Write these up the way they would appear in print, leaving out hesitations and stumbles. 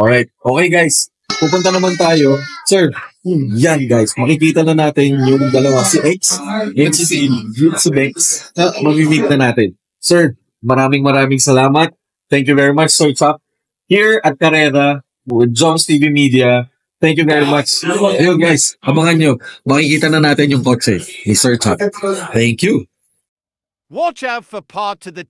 Alright. Okay, guys. Pupunta naman tayo. Sir, yan guys. Makikita na natin yung dalawa. Si X and si Bex. Mamimit na natin. Sir, maraming salamat. Thank you very much, Sir Chop. Here at Carrera with Joms TV Media. Thank you very much. Ayun guys, abangan nyo. Makikita na natin yung kotse ni Sir Chop. Thank you. Watch out for part to the...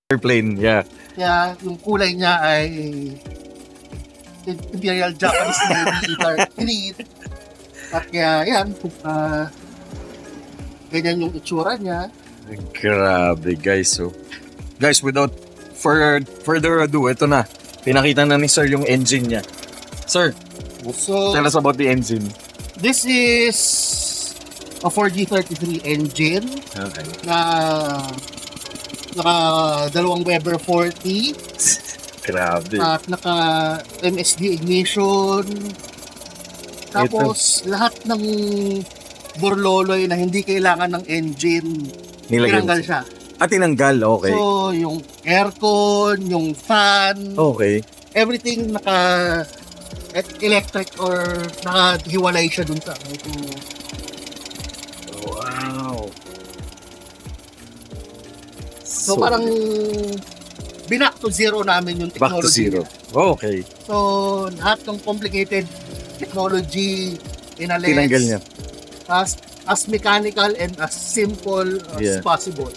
Airplane, yeah. Kaya yung kulay niya ay Imperial Japanese Navy green. At kaya yan, ganyan yung itsura niya. Grabe guys. So, guys, without further ado, ito na. Pinakita na ni Sir yung engine niya. Sir, tell us about the engine. This is a 4G33 engine. Okay. Na naka dalawang Weber 40. Grabe. At naka MSD ignition. Tapos lahat ng burloloy na hindi kailangan ng engine, tinanggal siya. Tinanggal, okay. So, yung aircon, yung fan, okay. Everything electric or nakahiwalay siya dun sa Wow. So parang binak to zero namin yung technology. Back to zero. Okay. So, lahat ng complicated technology inalis. Tinanggal niya. As mechanical and as simple as possible.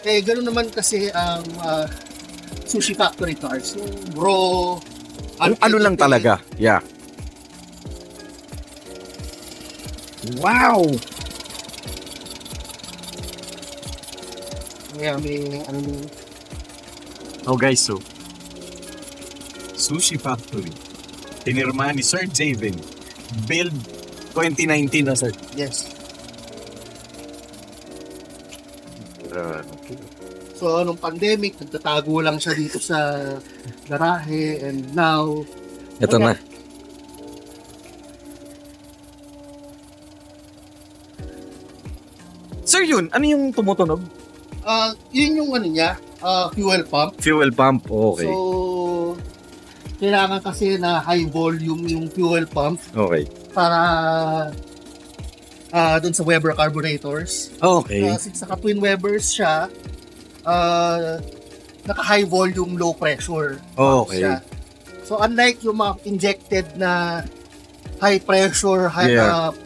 Eh, ganoon naman kasi ang sushi factory cars. Yung raw, ano lang talaga. Yeah. Wow! Yeah, may Oh guys, so Sushi Factory. Pinirma ni Sir Javen. Build 2019 na, sir. Yes. Okay. So, nung pandemic, nagtatago lang siya dito sa garahe and now... Ito na. Sir, yun, ano yung tumutunog? Yun yung ano niya, fuel pump. Fuel pump, okay. So, kailangan kasi na high volume yung fuel pump. Okay. Para dun sa Weber carburetors. Okay. Since naka twin Webers siya, naka high volume, low pressure. Okay. Siya. So unlike yung mga injected na high pressure,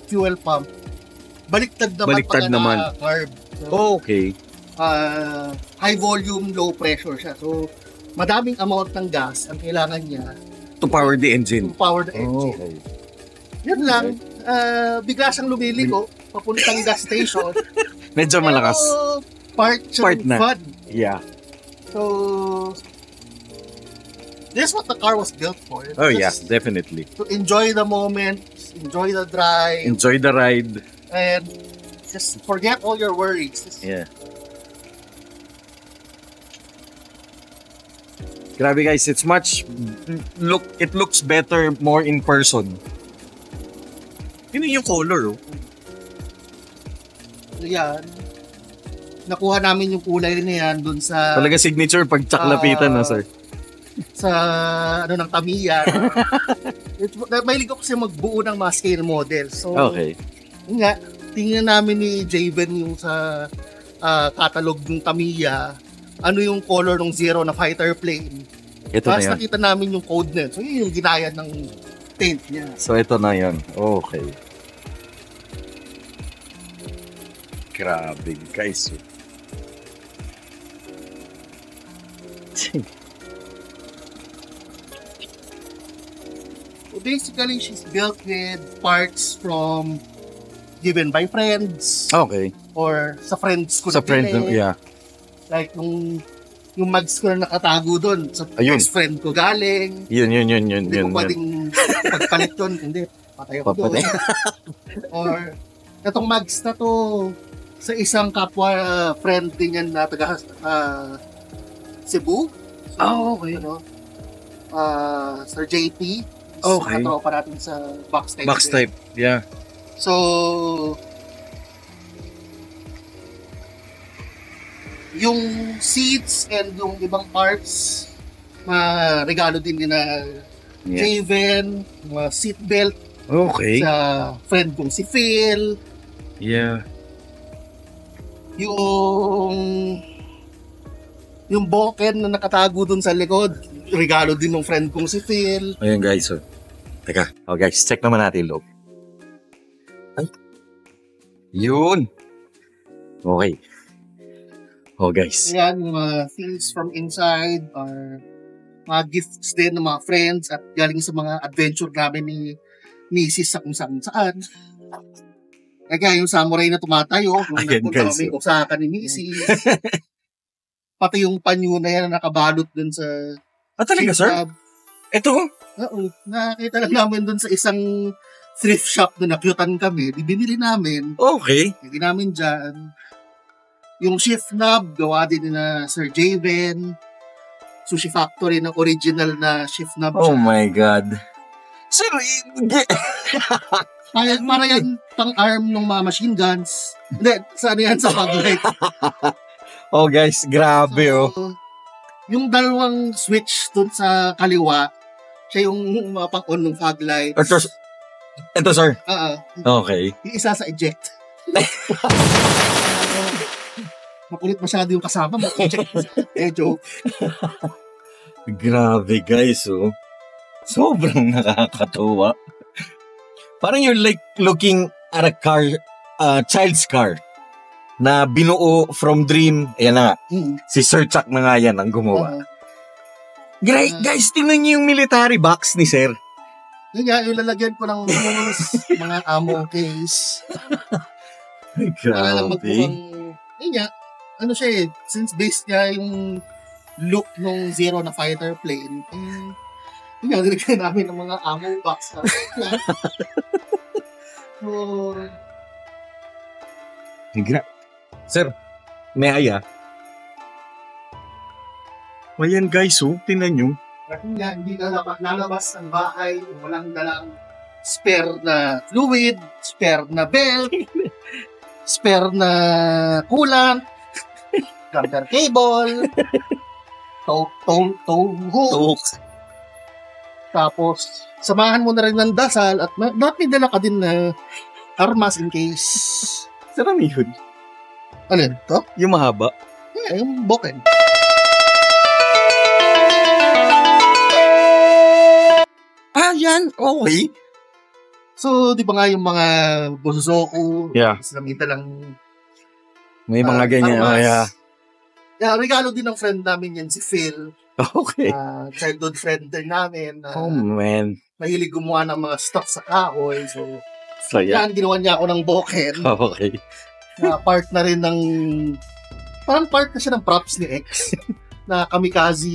fuel pump, baliktad naman pag carb. So, Okay. High volume, low pressure siya. So madaming amount ng gas ang kailangan niya To power the engine. to power the engine. Okay. Yan lang, bigla siyang lumiligo papuntang gas station. Medyo malakas. Pero part na. fun. Yeah. So, this is what the car was built for. Oh yeah, Just definitely. to enjoy the moment, enjoy the drive, Enjoy the ride. and just forget all your worries. Just Yeah. Grabe guys, it's much it looks better more in person. Yun yung color, oh. yan. Nakuha namin yung kulay na yan dun sa Talaga signature pag tsaklapitan na, sir. sa ng Tamiya. Mahilig ako kasi magbuo ng mga scale model. So, Okay. yun nga, tingnan namin ni Javen yung sa catalog ng Tamiya, ano yung color ng Zero na fighter plane. Ito na Tapos yun. nakita namin yung code na yun. So, yun yung ginaya ng paint niya. So, ito na yun. Okay. Grabe, guys. So, basically, she's built with parts from given by friends Okay. or sa friends ko Sa na friend, bili. yeah. Like, yung mags ko na nakatago doon, sa Ayun. best friend ko galing. Yun. Hindi ko pwedeng pagpalit yun. Hindi, patay ako doon. Papatay. Or, itong mags na to, sa isang kapwa friend din yan na taga Cebu. So, Okay. Ano, Sir JP. Okay. Katropa natin sa box type. Box type, yeah. So, yung seats and yung ibang parts, regalo din na Yeah. Javen, mga seatbelt Okay. sa friend kong si Phil, Yeah. yung boken na nakatago dun sa likod, regalo din ng friend kong si Phil. Ayun guys, oh. Teka. Oh guys, check naman natin yung loob. Ay. Yun. Okay. Oh guys. Yan, yung mga things from inside are mga gifts din ng mga friends at galing sa mga adventure namin ni Mrs. sa kung saan. Kaya yung samurai na tumatayo, kung Ayan, nagpunta guys. kami usakan ni Mrs. Pati yung panyo na yan na nakabalot dun sa Talaga sir? Ito? Oo, nakita lang namin dun sa isang thrift shop na nakyutan kami. Binili namin. Okay. Hindi namin dyan. Yung shift knob, gawa din na Sir Javen. Sushi Factory na original na shift knob. Oh siya. my God. Sir, Para yan pang-arm ng mga machine guns. Hindi, sana yan sa maglite. oh guys, grabe oh. Yung dalawang switch dun sa kaliwa, siya yung mapang-on ng fog light. Ito sir. Okay. Yung isa sa eject. Makulit masyado yung kasama mo. Joke. Grabe guys oh. Sobrang nakakatuwa. Parang you're like looking at a car, child's car na binuo from dream. Ayan na nga. Si Sir Chuck na nga yan ang gumawa. Guys, tingnan niyo yung military box ni Sir. Yun nga, yung lalagyan ko ng mga ammo case. Para lang Grabe. magmukhang, yun nga, ano siya eh, since based niya yung look nung Zero na fighter plane, yun nga, nilagyan namin ng mga ammo box. So, Sir, may aya. Ayan guys, oh, tingnan nyo. kung nga, hindi na lalabas ng bahay, walang dalang spare na fluid, spare na belt, spare na coolant, jumper cable, tow hook. Tapos, samahan mo na rin ng dasal at dapat may dala ka din na armas in case. Sir, ano yun? Ano yun? Ito? Yung mahaba. Yeah, yung boken. yan. Okay. So, di ba nga yung mga Bosozoku, Yeah. Islamita lang. May mga ganyan. Oh, yeah. Yeah, regalo din ng friend namin yan, si Phil. Okay. Childhood friend din namin. Oh, man. Mahilig gumawa ng mga stuff sa kahoy. So, So, yeah. yan, ginawa niya ako ng boken. Okay. Part na rin ng, parang part na siya ng props ni X. Na kamikaze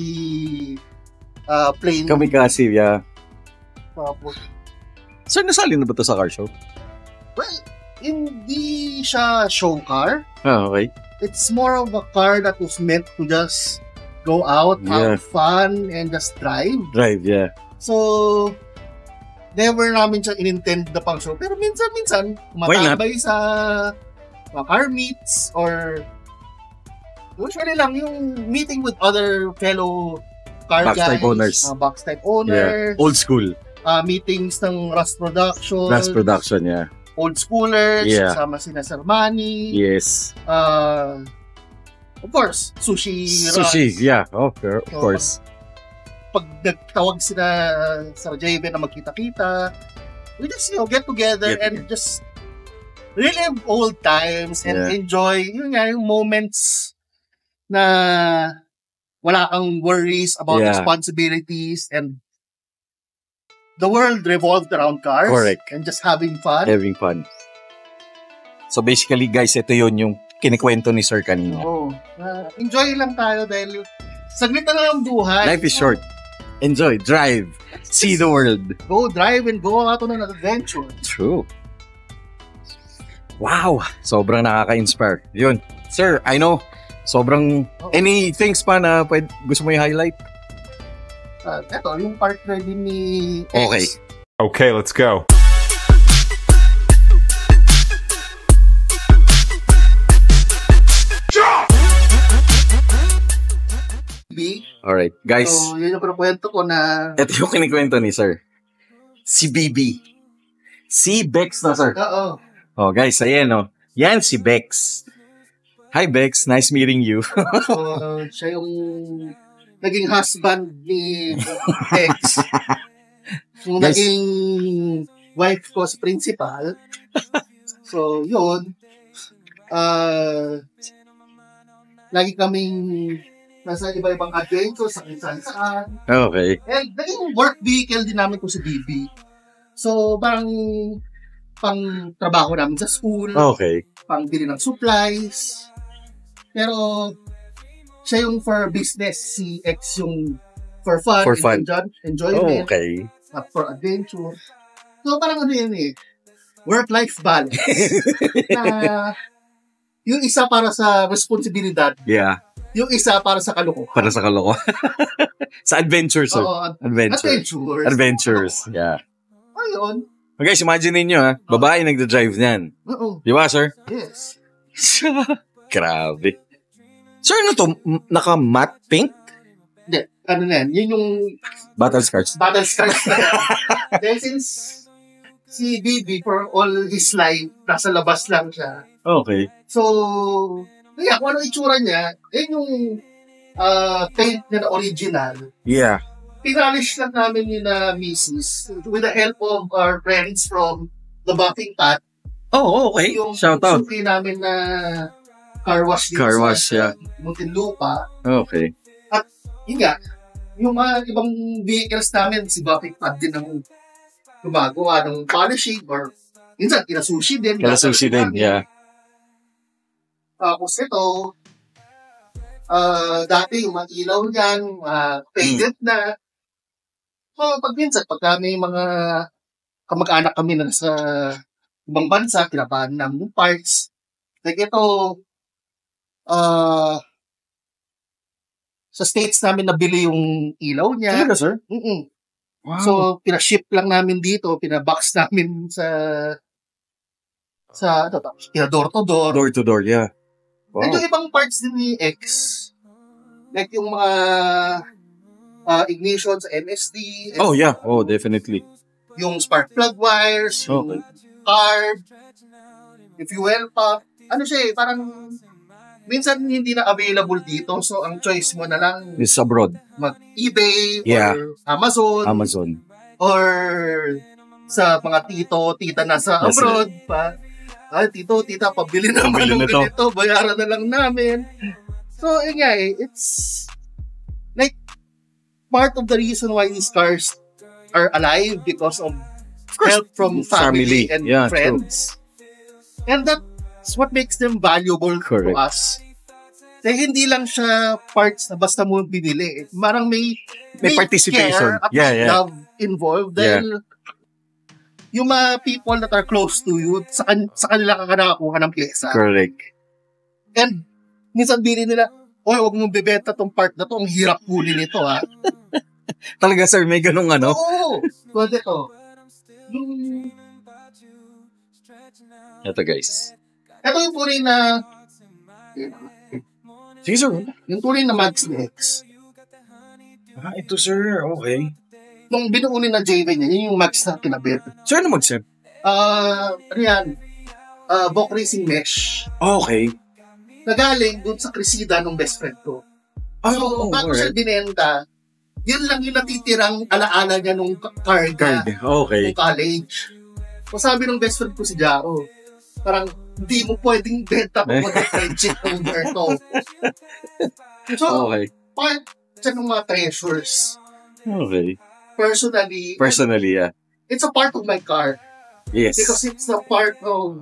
plane. Kamikaze, yeah. Tapos, Sir, nasali na ba ito sa car show? well, hindi siya show car. Okay. It's more of a car that was meant to just go out, Yeah. have fun, and just drive. Drive, yeah. So, never namin siya inintend na pang show. Pero minsan-minsan, Why not? matambay sa mga car meets or usually lang yung meeting with other fellow car Box guys. type owners. Box type owner. Old school. Meetings ng Rust Production. Mass production, yeah. Old schoolers. Yeah. Kasama sina Sir Manny. Yes. Of course, sushi. Sushi, yeah. Oh, of So, course. Pag nagtawag sila sa JB na magkita-kita, we just, get together Get and just relive old times and Yeah. enjoy yung moments na wala kang worries about Yeah. responsibilities and the world revolved around cars. Correct. And just having fun. Having fun. So basically, guys, ito yun yung kinikwento ni Sir kanina. Oo. Enjoy lang tayo dahil saglit na lang ang buhay. Life is short. Enjoy. Drive. See the world. Go drive and go out on an adventure. True. Wow. Sobrang nakaka-inspire. Yun. Sir, I know. Sobrang... Any things pa na gusto mo i-highlight? Ito, yung partner din ni X. Okay. Okay, let's go. B. Alright. Guys, So, yun yung kwento ko na... ito yung kinikwento ni Sir. Si BB. Si Bex na, Sir. Oo. Oh, guys, ayan, oh. Yan si Bex. Hi, Bex. Nice meeting you. So, siya yung naging husband ni X. Yung Guys. naging wife ko sa principal. So, yun. Lagi kaming nasa iba-ibang adventure sa kung saan. Okay. And naging work vehicle din namin ko sa BB. So, parang pang trabaho namin sa school, Okay. pang bili ng supplies. Pero, siya yung for business, si X yung for fun, For fun. enjoyment, Okay. at for adventure. So, parang ano yun eh, work-life balance. Na, yung isa para sa responsibilidad, Yeah. yung isa para sa kalukuhan. Para sa kaloko. Sa adventure, Sir. Oo, Adventure. adventures. Adventures. Yeah. Ayun. Okay, imagine ninyo, ha. Babae nagda-drive niyan. Oo. Di ba, Sir? Yes. Grabe. Sir, ano to? Naka-matte pink? Hindi. Ano na yan? Yun yung Battle Scars. battle scars na yan. Dahil since si BB for all his life, nasa labas lang siya. Okay. So, kaya kung ano itsura niya, yun yung paint niya na original. Yeah. Pinalish lang namin yun na misis with the help of our friends from the Buffing Pat. Oh, okay. Yung Shout out. suki namin na car wash dito Car wash, yeah. Muntinlupa. Okay. Yun nga, yung mga ibang vehicles namin, si Buffing Pat din ang gumagawa ng polishing or minsan, kinasushi din. Kala sushi din, yeah. Tapos ito, dati yung mga ilaw niyan, painted na. So, pag minsan, pagka may mga kamag-anak kami na sa ibang bansa, kinabahan namin yung parts. Like ito, sa States namin nabili yung ilaw niya. Talaga, sir? Mm-mm. Wow. So, pinaship lang namin dito, pinabox namin sa door to door. Door to door, yeah. And Wow. yung ibang parts din ni X, like yung mga ignition sa MSD, and Oh, yeah. Oh, definitely. yung spark plug wires, yung carb, yung fuel pump. Ano siya eh, parang minsan hindi na available dito. So, ang choice mo na lang It's abroad. mag-eBay Yeah. or Amazon. Amazon. Or sa mga tito, tita nasa Yes, abroad pa. Ay, tito, tita, pabili naman Pabili ng na to. ganito, bayaran na lang namin. So, yun nga it's like part of the reason why these cars are alive because of help from family and Yeah, friends. And that's what makes them valuable Correct. to us. Dahil hindi lang siya parts na basta mo binili. Marang may participation. care at Yeah, may yeah. love involved. Dahil yung mga people that are close to you, sa kanila ka nakakuha ng pyesa. Correct. And minsan bilhin nila, oy, huwag mong bebenta tong part na to. Ang hirap kunin ito, ha? Talaga, sir, may ganung ano? Oo. Pwede to. Yung Ito, guys. ito yung tunay na Sige, sir. yung tunay na Max X. Ito, sir. Okay. Nung binuunin na JV niya, yun yung Max na kinabit. Sir, ano mag-sir? Ano yan? Bok Racing Mesh. Okay. Nagaling dun sa Cresida ng best friend ko. So, bago siya binenta, yun lang yung natitirang alaala niya nung card Okay. nung college. So, sabi ng best friend ko si Jaro, parang, hindi mo pwedeng benta kung mag-friendship over to. So, Okay. part siya ng mga treasures. Okay. Personally, yeah. it's a part of my car. Yes. Because it's a part of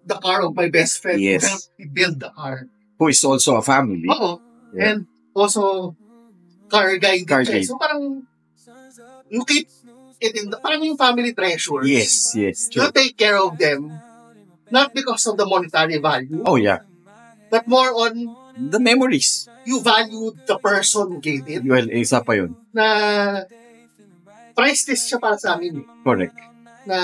the car of my best friend Yes. who helped me build the car. Who is also a family. Oo. Yeah. And also, car guide. Car siya. guide. So parang, you keep it in the, parang yung family treasures. Yes. You take care of them, not because of the monetary value, Oh, yeah. but more on, The memories. you value the person who gave it, Well, isa pa yun. na priceless siya para sa amin. Correct. Na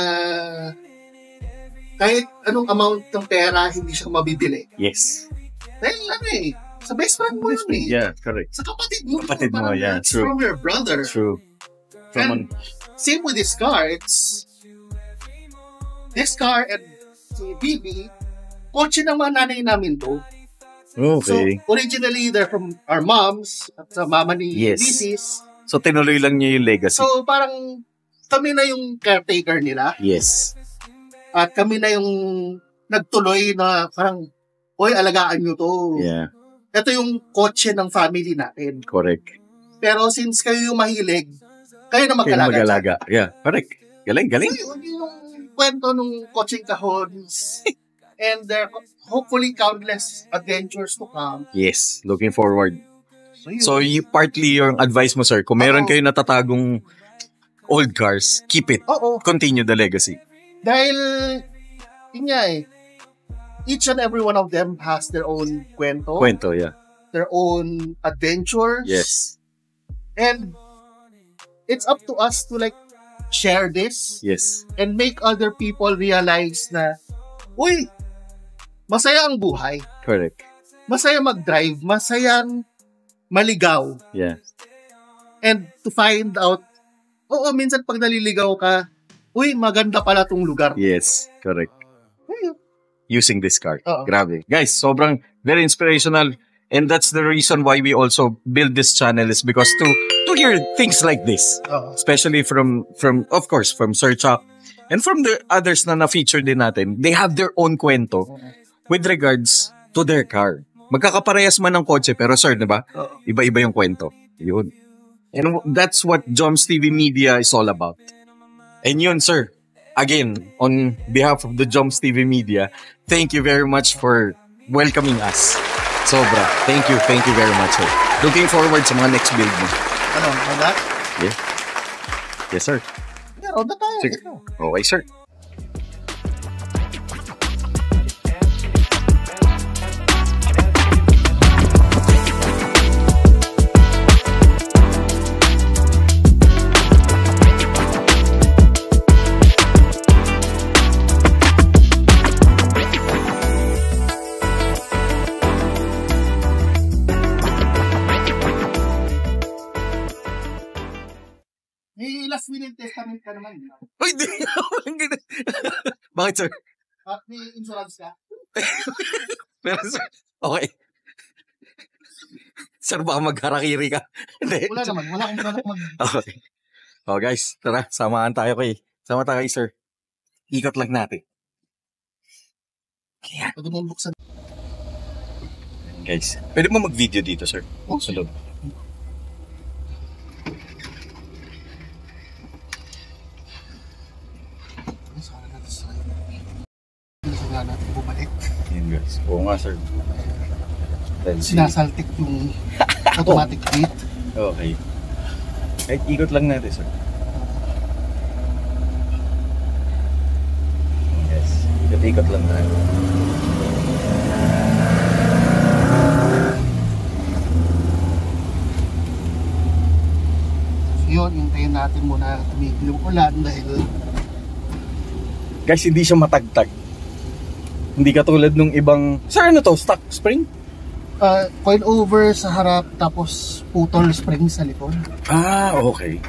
kahit anong amount ng pera, hindi siya mabibili. Yes. Dahil sa best friend mo yun eh. Yeah, correct. Sa kapatid mo. Kapatid mo, Parang yeah, it's true. from your brother. True. And same with this car. This car and si BB, kotse ng mga nanay namin to. Okay. So, originally, they're from our moms at sa mama ni Yes. Mrs. So, tinuloy lang niya yung legacy. So, parang kami na yung caretaker nila Yes. at kami na yung nagtuloy na parang, oy, alagaan nyo to. Yeah, Ito yung kotse ng family natin. correct. Pero since kayo yung mahilig, kayo na Kaya mag-alaga. mag-alaga. Yeah, correct. Galing. Yun yung kwento nung coaching kahons. And there are hopefully countless adventures to come. Yes, looking forward. yun. So, partly yung advice mo, sir, kung meron Oo. kayo natatagong old cars, keep it. Oo. Continue the legacy. Dahil, yun nga each and every one of them has their own kwento, Kwento, yeah. their own adventures. Yes. And it's up to us to share this Yes. and make other people realize na, uy, masaya ang buhay. Correct. Masaya mag-drive. Masayang maligaw. Yeah. And to find out, minsan pag naliligaw ka, uy, maganda pala tong lugar. Yes. Correct. Ayun. Using this car. Oo. Grabe. Guys, sobrang very inspirational. And that's the reason why we also build this channel is because to hear things like this. Oo. Especially from of course, from Sir Chuck and from the others na na-feature din natin. They have their own kwento with regards to their car. Magkakaparehas man ng kotse, pero sir, diba? Oo. Iba-iba yung kwento. Yun. And that's what Joms TV Media is all about. And yun, sir. Again, on behalf of the Joms TV Media, thank you very much for welcoming us. Sobra. Thank you very much, sir. Looking forward sa mga next build mo. Ano, wala? Yes, sir. Meron na tayo. Sige. Okay, sir. May last minute testament ka naman. Di ba? Uy, di walang ganun. Bakit, sir? May insurance ka? Pero, sir, okay. Sir, baka magharakiri ka. Hindi. Wala naman. Wala akong balak Okay. Oh guys, tara, sama tayo kay sir. Ikot lang natin. Kaya. Pwede mo buksan. Guys, pwede mo mag-video dito, sir? Oh, Sa loob. Saka natin bumalik. Yan guys. Oo nga, sir. Sinasaltik yung automatic gate. Okay. Kahit ikot lang natin, sir. Yes. Ikot lang tayo. So yun, hintayin natin muna tumigil yung ulan dahil Guys, hindi siya matagtag. Hindi katulad nung ibang... Sir, ano to? Stock spring? coil over sa harap tapos putol spring sa likod. Ah, okay.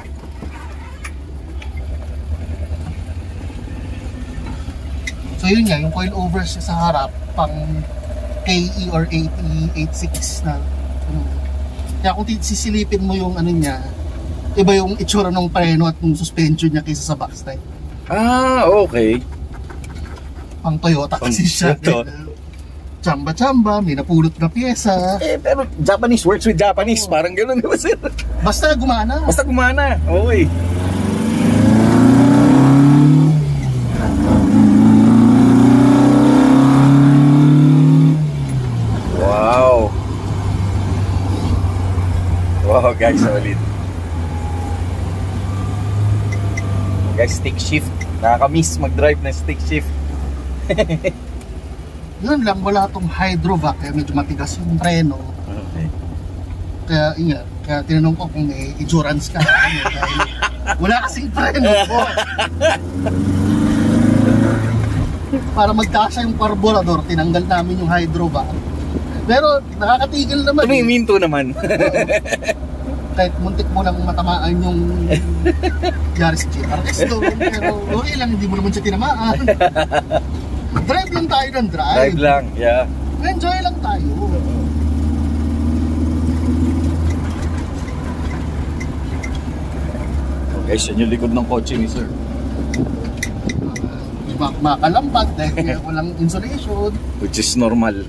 So yun nga, yung coil over sa harap pang KE or 8086 na kaya kung sisilipin mo yung ano niya, iba yung itsura ng preno at yung suspension niya kaysa sa backstay. Ah, okay. Pang Toyota kasi siya. Chamba-chamba, may napulot na pyesa. Pero Japanese works with Japanese. Parang gano'n, di ba, sir? Basta gumana. Basta gumana. Okay. Wow. Wow, guys, solid. Guys, stick shift. Nakakamiss mag-drive na stick shift. Yun lang, wala tong hydrovac, kaya medyo matigas yung preno. Okay. Kaya tinanong ko kung may endurance ka. Dahil wala kasing preno po. Para magkasa yung carburetor, tinanggal namin yung hydrovac. Pero nakakatigil naman. Tumiminto naman. Kahit muntik mo lang matamaan yung Yaris GRX doon. Pero okay lang, hindi mo naman siya tinamaan. Drive lang tayo ng drive. Drive lang, yeah. Enjoy lang tayo. Okay, siya yung likod ng kotse ni sir. Makalampad dahil walang insulation. Which is normal.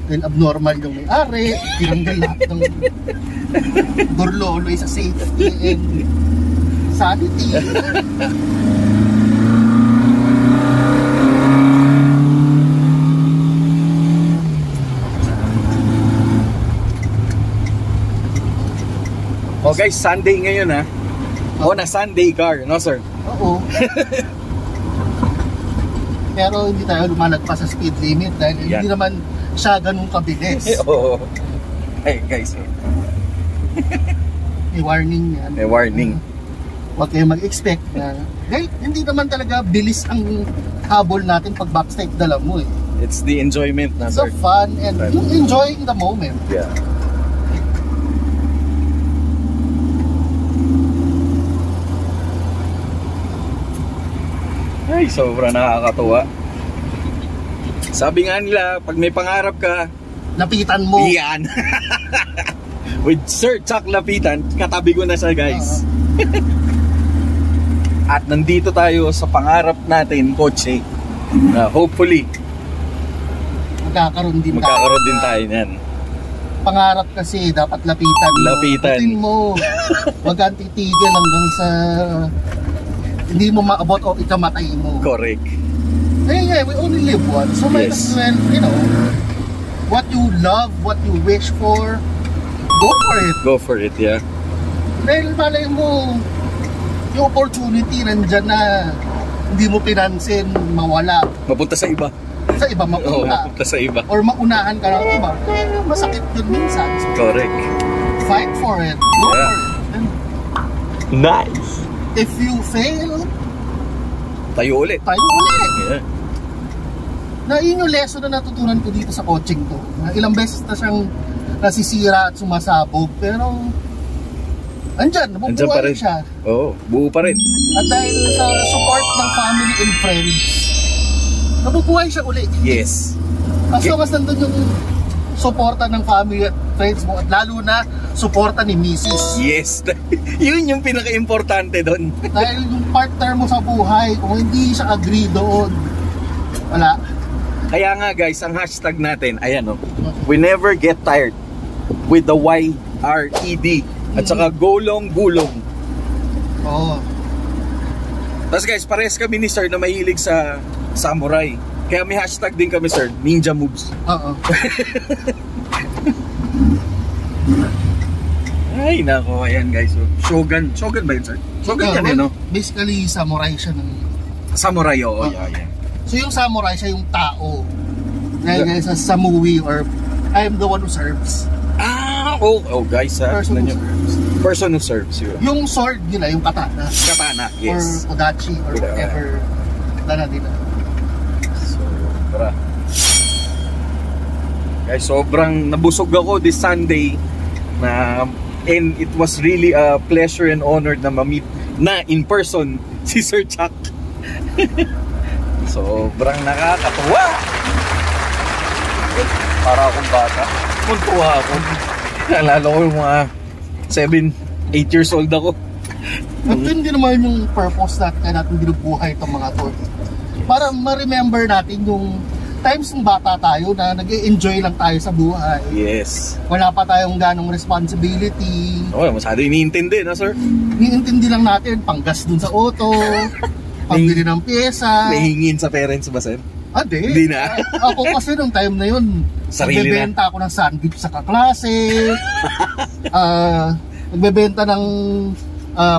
Then abnormal yung may-ari. Tinanggal lahat ng dorloloy sa safety and sanity. Oh guys, Sunday ngayon ha. Oh, na Sunday car, no sir? Oo. Pero hindi tayo lumalagpas sa speed limit dahil hindi naman siya ganun kabilis. Oo. Ay guys. May warning yan. May warning. Huwag kayo mag-expect na dahil hindi naman talaga bilis ang habol natin pag backstep dala mo eh. It's the enjoyment na It's sir. the fun and yung enjoying the moment. Yeah. Ay, sobra nakakatuwa. Sabi nga nila, pag may pangarap ka, Lapitan mo. yan. With Sir Chuck Lapitan, katabi ko na siya guys. At nandito tayo sa pangarap natin, kotse. Na hopefully, Magkakaroon din tayo niyan. Pangarap kasi dapat lapitan mo. Lapitan. Lapitin mo. Huwag kang titigil hanggang sa hindi mo maabot o ikamatay mo. Correct. Hey, we only live once. So might as well, you know, what you love, what you wish for, go for it. Go for it, yeah. Dahil malay mo, yung opportunity nandyan na hindi mo pinansin, mawala. Mapunta sa iba. Sa iba Oo, mapunta. mapunta sa iba. Or maunahan ka ng iba. Masakit yun minsan. So, Correct. fight for it. Go Yeah. for it. And Nice. if you fail, Tayo ulit. tayo ulit. Yeah. Na yun yung lesson na natutunan ko dito sa coaching to. Na ilang beses na siyang nasisira at sumasabog. Pero, andyan Andyan pa nabubuhay rin. siya. Oo, buo pa rin. At dahil sa support ng family and friends, nabubuhay siya ulit. Yes. As long as nandun yung suporta ng family at friends mo at lalo na suporta ni Mrs. Yes. Yun yung pinaka-importante doon. Dahil yung partner mo sa buhay, kung hindi siya agree doon, wala. Kaya nga guys, ang hashtag natin, ayan o, we never get tired with the YRED. At saka gulong-gulong. Oo. Tapos guys, parehas kami ni Sir na mahilig sa samurai. Kaya may hashtag din kami, Sir, Ninja Moves. Oo. Ay, nako, ayan guys. Shogun. Shogun ba yun, Sir? Shogun yan, no? Basically, samurai siya ng... Samurai, oo. Yeah. So yung samurai siya yung tao. Dahil sa samui or I am the one who serves. Guys, Person who serves. Person who serves you. Yung sword nila, yung katana. Katana, yes. Or kodachi or whatever. Dana nila. Sobra. Guys, sobrang nabusog ako this Sunday and it was really a pleasure and honor na ma-meet na in person si Sir Chuck. Sobrang nakakatuwa. Para akong bata. Muntuwa ako. Naalala ko yung mga 7, 8 years old ako. At hindi naman yung purpose natin binubuhay itong mga to. Para ma-remember natin yung times ng bata tayo na nag-e-enjoy lang tayo sa buhay. Yes. Wala pa tayong ganong responsibility. Masyado iniintindi na, Sir. Iniintindi lang natin, panggas dun sa auto, pambili ng pyesa. Nahingin sa parents ba, Sir? Hindi. Hindi na. Ako kasi nung time na yun, sarili nagbebenta ako ng sandwich sa kaklase, nagbebenta ng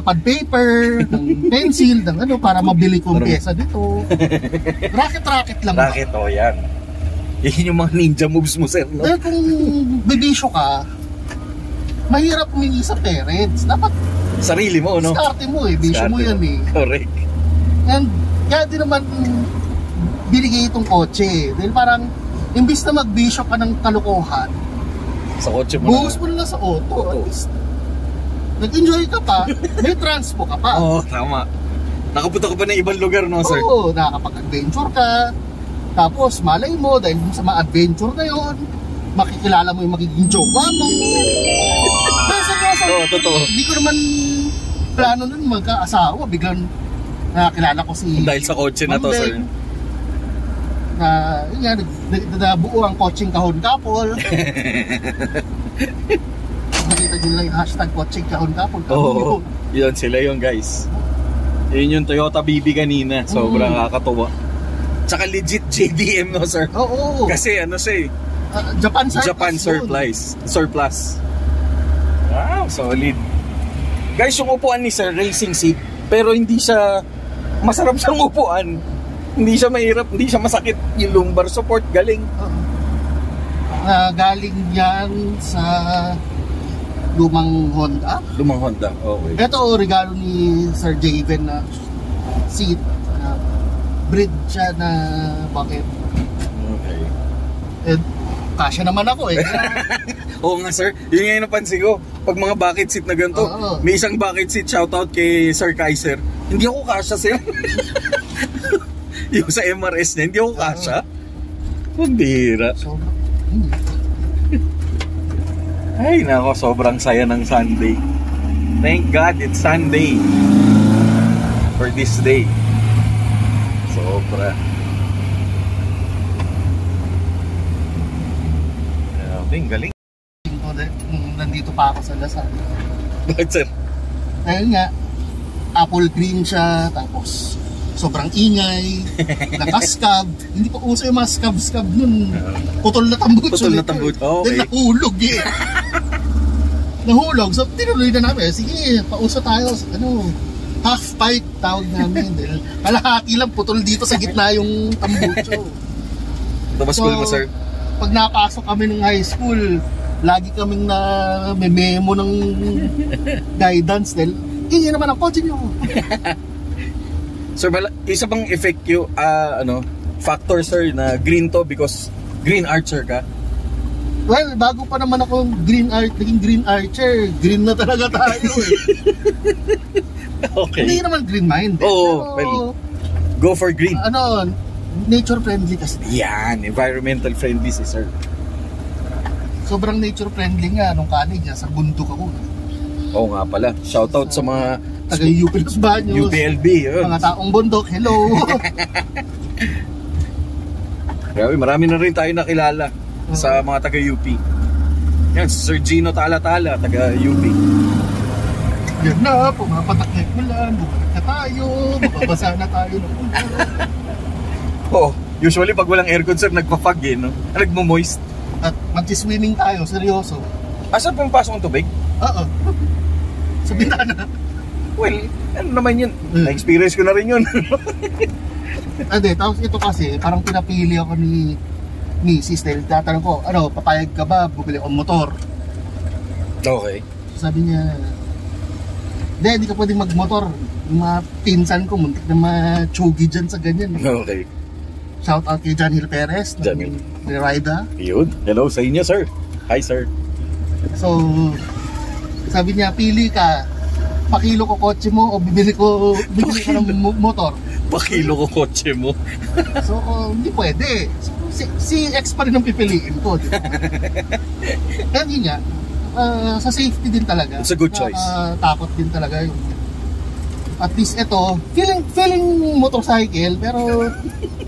pad paper, ng pencil, ng ano, para mabili kong pyesa dito. Racket lang. Racket, yan. Yan yung mga ninja moves mo, Sir, no? Dahil kung bibisyo ka, mahirap humingi sa parents. Dapat sarili mo, no? starte mo bisyo mo yan eh. Correct. And kaya din naman binigay itong kotse. Dahil parang, imbis na magbisyo ka ng kalokohan, sa kotse mo buhos mo na sa auto. At least, nag-enjoy ka pa, may transpo ka pa. Oo, tama. Nakapunta ka pa ng ibang lugar, no, Sir? Oo, nakakapag-adventure ka. Tapos, malay mo, dahil sa mga adventure na yun, makikilala mo yung magiging jowa mo. Kaya totoo. Hindi ko naman plano nun magka-asawa. Biglang nakakilala ko si... Dahil sa kotse na to, Sir. Yun nga, nabuo ang coaching kahon couple. Nakita nyo lang yung hashtag coaching kahon couple. Oo, yun sila yun, guys. Yun yung Toyota BB kanina. Sobrang kakatuwa. Tsaka legit JDM, no, Sir? Oo. Kasi ano siya Japan surplus. Wow, solid. Guys, yung upuan ni Sir, racing seat. Pero hindi siya masarap siyang upuan. Hindi siya mahirap, hindi siya masakit. Yung lumbar support, galing. Galing yan sa lumang Honda. Lumang Honda, okay. Ito, regalo ni Sir Javen na seat. Breed siya na bakit. Okay. Kasya naman ako eh. Oo nga, Sir. Yun nga yung napansin ko. Pag mga bucket seat na ganito, may isang bucket seat, shoutout kay Sir Kaiser. Hindi ako kasya, Sir. Yung sa MRS niya, hindi ako kasya. Pambira. Ay, nako, sobrang saya ng Sunday. Thank God it's Sunday. For this day. Sobra. Galing. Nandito pa ako sa Lasal. Bakit, Sir? Ayun nga, apple green siya, tapos sobrang ingay, nakaskab. Hindi pa uso yung mga skab-skab nun. Putol na tambutso. Putol na tambutso, okay. Then nahulog eh. Nahulog. So tinuloy na namin, sige, pauso tayo. Half pipe tawag namin. Kalahati lang, putol dito sa gitna yung tambutso. Tapos school mo, Sir? Pag napasok kami ng high school, lagi kaming na may memo ng guidance dahil ingay naman ang kotse nyo. Sir, isa bang effect yung factor, Sir, na green to because green archer ka? Well, bago pa naman ako naging green archer, green na talaga tayo eh. Okay. Hindi naman green mind. Oo, well, go for green. Nature friendly kasi. Yan, environmental friendly si Sir. sobrang nature friendly nga nung kanin niya. Sa bundok ako. Oo nga pala. Shoutout sa mga Taga-UP Los Baños. UPLB. Yun. Mga taong bundok, hello. Grabe, marami na rin tayo nakilala sa mga taga-UP. Yan, si Sir Gino Tala-Tala, taga-UP. Yan na, pumapatak na yung ulan, bumalik na tayo, mababasa na tayo ng ulan. Oh, usually pag walang aircon sir, nagpa-fog eh, no? Nagmo-moist. At mag-swimming tayo, seryoso. Saan pumapasok ang tubig? Oo. Sa bintana. Well, ano naman yun? Na-experience ko na rin yun. Ade, tapos ito kasi, parang pinapili ako ni Mrs. dahil tatanong ko, ano, papayag ka ba, bumili akong motor? Okay. So, sabi niya, hindi ka pwedeng magmotor. Yung mga pinsan ko, muntik na ma-chugi dyan sa ganyan. Okay. Shout out kay John Hill Perez, John Hill. ni Rida. Yun. Hello sa inyo, sir. Hi, sir. So, sabi niya, pili ka, pakilo ko kotse mo o bibili ka ng motor. Pakilo ko kotse mo. So, hindi pwede. So, si X pa rin ang pipiliin ko. Diba? Hindi nga, sa safety din talaga. It's a good choice. Takot din talaga yung at least ito, feeling motorcycle pero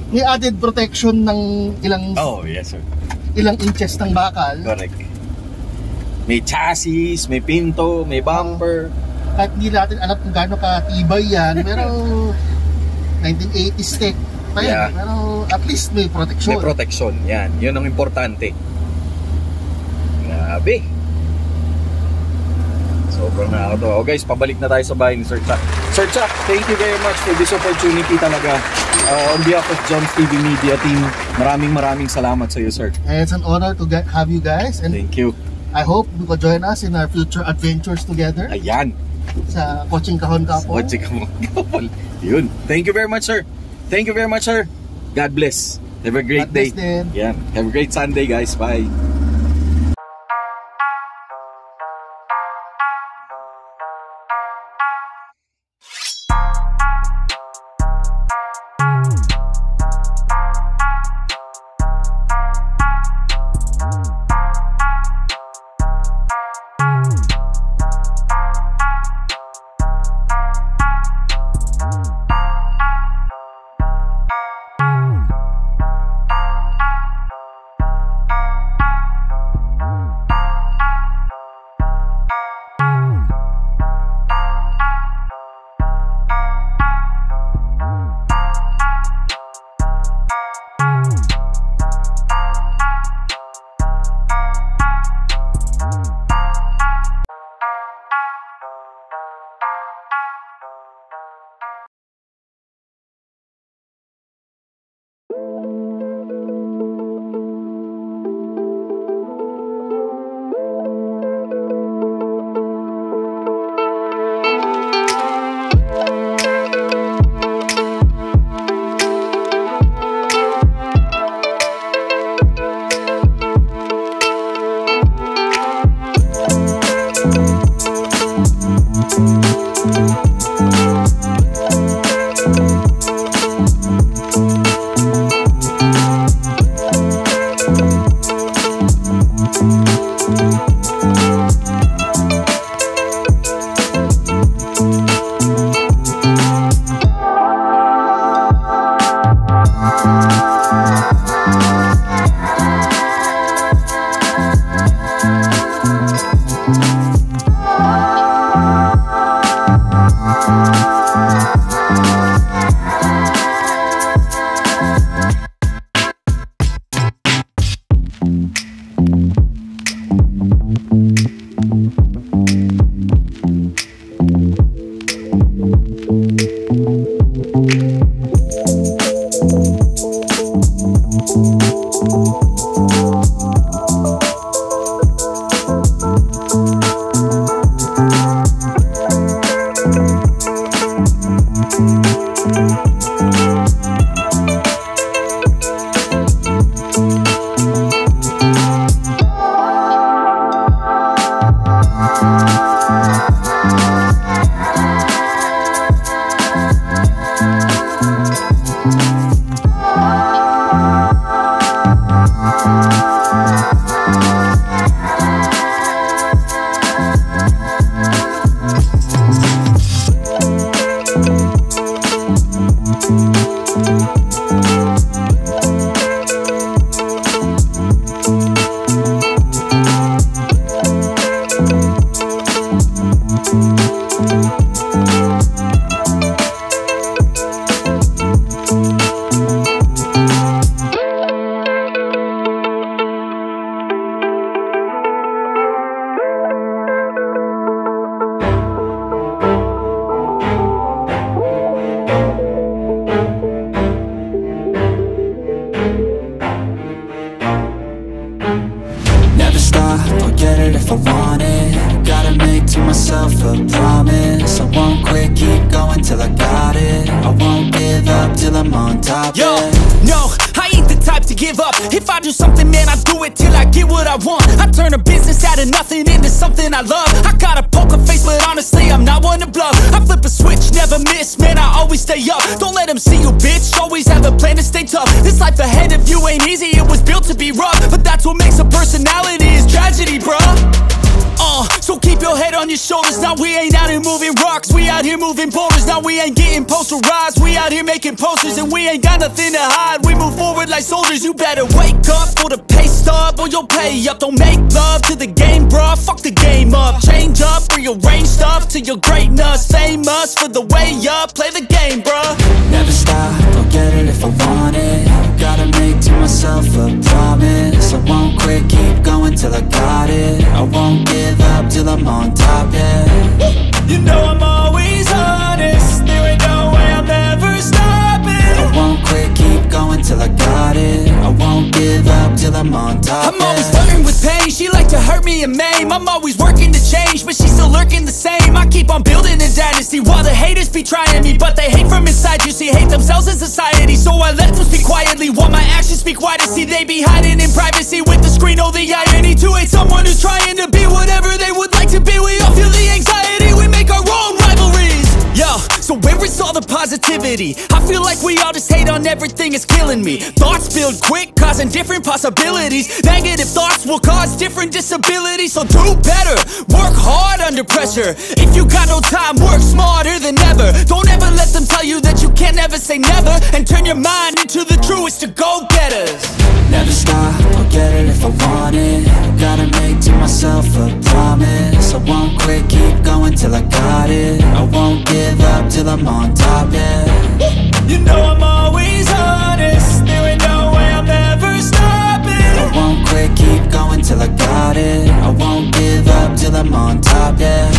may added protection ng Oh, yes, sir. ilang inches ng bakal. Correct. May chassis, may pinto, may bumper. Kahit hindi natin alam kung gaano katibay yan, pero 1980s tech pa yan. Yeah. Pero at least may protection. May protection. Yan. Yun ang importante. Grabe. Sobrang nakakatawa. Oh guys, pabalik na tayo sa bahay ni Sir Cha. Sir Cha, thank you very much for this opportunity talaga. On behalf of John's TV Media team, maraming salamat sa iyo, sir. And it's an honor to have you guys. And Thank you. I hope you could join us in our future adventures together Ayan. sa Coaching Kahon Kapo. Watch ka mo. Yun. Thank you very much, sir. Thank you very much, sir. God bless. Have a great God day. bless din. Yan. Have a great Sunday, guys. Bye. on top. Yo, Yeah. no, I ain't the type to give up. If I do something, man, I do it till I get what I want. I turn a business out of nothing into something I love. I got a poker face, but honestly, I'm not one to bluff. I flip a switch, never miss, man, I always stay up. Don't let them see you, bitch, always have a plan to stay tough. This life ahead of you ain't easy, it was built to be rough. But that's what makes a personality, is tragedy, bruh. So keep your head on your shoulders. Now we ain't out here moving rocks, we out here moving boulders. Now we ain't getting posterized, we out here making posters. And we ain't got nothing to hide, we move forward like soldiers. You better wake up for the pay stub, or you'll pay up. Don't make love to the game, bruh, fuck the game up. Change up, rearrange stuff to your greatness. Famous for the way up, play the game, bruh. Never stop, I'll get it if I want it. Gotta make to myself a promise. I won't quit, keep going till I got it. I won't give up till I'm on top, yeah. You know I'm always honest, there ain't no way I'm ever stopping. I won't quit, keep going till I got it. I won't give up till I'm on top, I'm always yeah. flirting with pain, she like to hurt me and maim. I'm always working to change, but she's still lurking the same. I keep on building a dynasty while the haters be trying me. But they hate from inside, you see, hate themselves in society. So I let them speak quietly while my actions speak wider. See, they be hiding in privacy with the screen. Oh, the irony to hate someone who's trying to be whatever they would like to be. We all feel the anxiety, we make our own rivalries. Yo, so where is all the positivity? I feel like we all just hate on everything, it's killing me. Thoughts build quick, causing different possibilities. Negative thoughts will cause different disabilities. So do better, work hard under pressure. If you got no time, work smarter than ever. Don't ever let them tell you that you can't ever say never. And turn your mind into the truest of go-getters. Never stop, I'll get it if I want it. Gotta make to myself a promise. I won't quit, keep going till I got it. I won't give up till I'm on top, yeah. You know I'm always honest, there ain't no way I'm ever stopping. I won't quit, keep going till I got it. I won't give up till I'm on top, yeah.